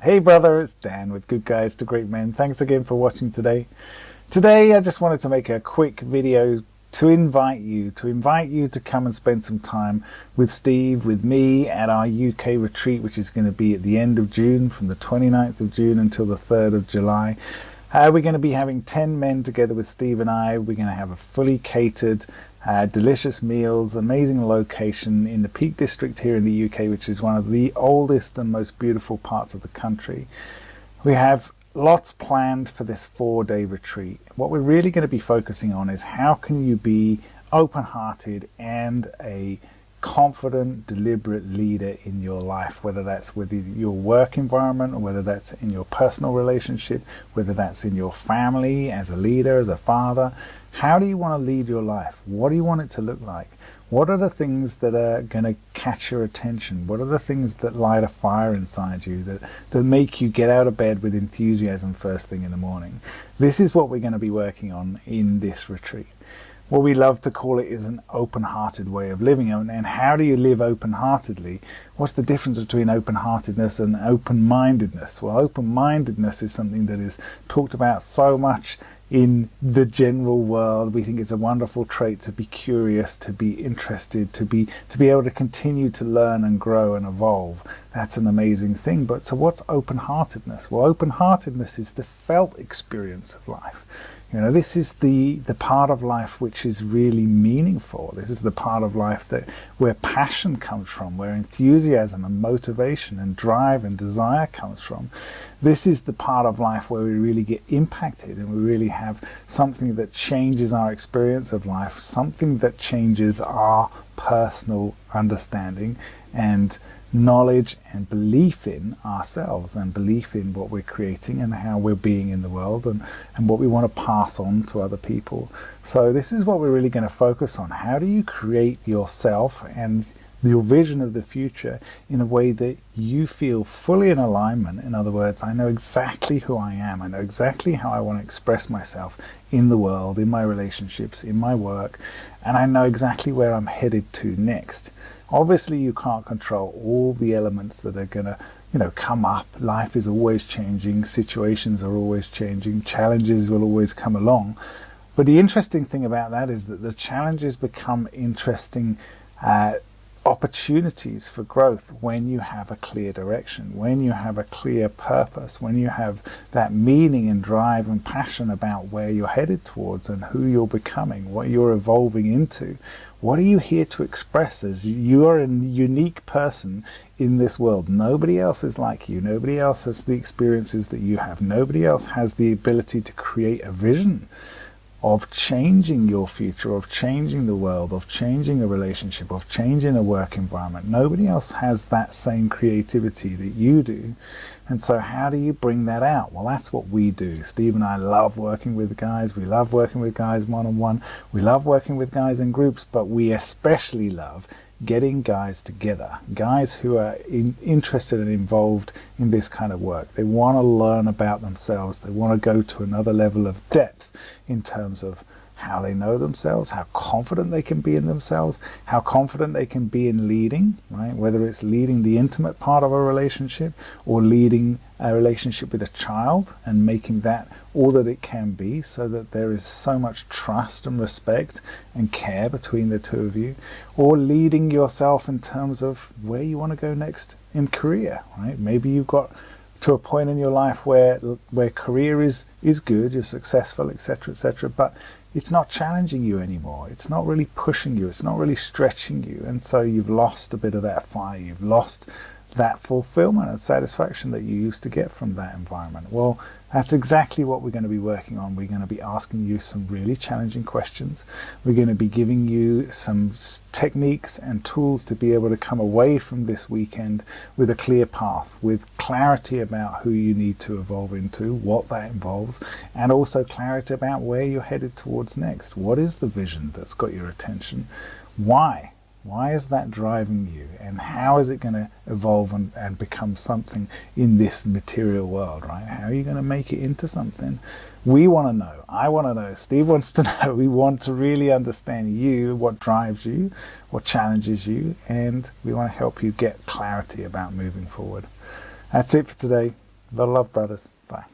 Hey brother, it's Dan with Good Guys to Great Men. Thanks again for watching today. Today I just wanted to make a quick video to invite you to come and spend some time with Steve, with me at our UK retreat, which is going to be at the end of June, from the 29th of June until the 3rd of July. We're going to be having 10 men together with Steve and I. We're going to have a fully catered, delicious meals, amazing location in the Peak District here in the UK, which is one of the oldest and most beautiful parts of the country. We have lots planned for this 4-day retreat. What we're really going to be focusing on is how can you be open-hearted and a confident, deliberate leader in your life, whether that's within your work environment or whether that's in your personal relationship, whether that's in your family, as a leader, as a father. How do you want to lead your life? What do you want it to look like? What are the things that are going to catch your attention? What are the things that light a fire inside you, that make you get out of bed with enthusiasm first thing in the morning? This is what we're going to be working on in this retreat. What we love to call it is an open-hearted way of living. And how do you live open-heartedly? What's the difference between open-heartedness and open-mindedness? Well, open-mindedness is something that is talked about so much in the general world. We think it's a wonderful trait to be curious, to be interested, to be able to continue to learn and grow and evolve. That's an amazing thing. But so what's open-heartedness? Well, open-heartedness is the felt experience of life. You know, this is the part of life which is really meaningful. This is the part of life where passion comes from, where enthusiasm and motivation and drive and desire comes from. This is the part of life where we really get impacted and we really have something that changes our experience of life, something that changes our personal understanding and knowledge and belief in ourselves and belief in what we're creating and how we're being in the world and what we want to pass on to other people. So this is what we're really going to focus on. How do you create yourself and your vision of the future in a way that you feel fully in alignment? In other words, I know exactly who I am. I know exactly how I want to express myself in the world, in my relationships, in my work, and I know exactly where I'm headed to next. Obviously, you can't control all the elements that are going to, come up. Life is always changing. Situations are always changing. Challenges will always come along. But the interesting thing about that is that the challenges become interesting opportunities for growth when you have a clear direction, when you have a clear purpose, when you have that meaning and drive and passion about where you're headed towards and who you're becoming, what you're evolving into. What are you here to express? As you are a unique person in this world. Nobody else is like you. Nobody else has the experiences that you have. Nobody else has the ability to create a vision of changing your future, of changing the world, of changing a relationship, of changing a work environment. Nobody else has that same creativity that you do. And so how do you bring that out? Well, that's what we do. Steve and I love working with guys. We love working with guys one-on-one. We love working with guys in groups, but we especially love getting guys together, guys who are interested and involved in this kind of work. They want to learn about themselves. They want to go to another level of depth in terms of how they know themselves, how confident they can be in themselves, how confident they can be in leading, right? Whether it's leading the intimate part of a relationship or leading a relationship with a child and making that all that it can be, so that there is so much trust and respect and care between the two of you, or leading yourself in terms of where you want to go next in career, right? Maybe you've got to a point in your life where career is good, you're successful, etc., but it's not challenging you anymore. It's not really pushing you. It's not really stretching you. And so you've lost a bit of that fire. You've lost that fulfillment and satisfaction that you used to get from that environment. Well, that's exactly what we're going to be working on. We're going to be asking you some really challenging questions. We're going to be giving you some techniques and tools to be able to come away from this weekend with a clear path, with clarity about who you need to evolve into, what that involves, and also clarity about where you're headed towards next. What is the vision that's got your attention? Why? Why is that driving you? And how is it going to evolve and become something in this material world, right? How are you going to make it into something? We want to know. I want to know. Steve wants to know. We want to really understand you, what drives you, what challenges you, and we want to help you get clarity about moving forward. That's it for today. A lot of love, brothers. Bye.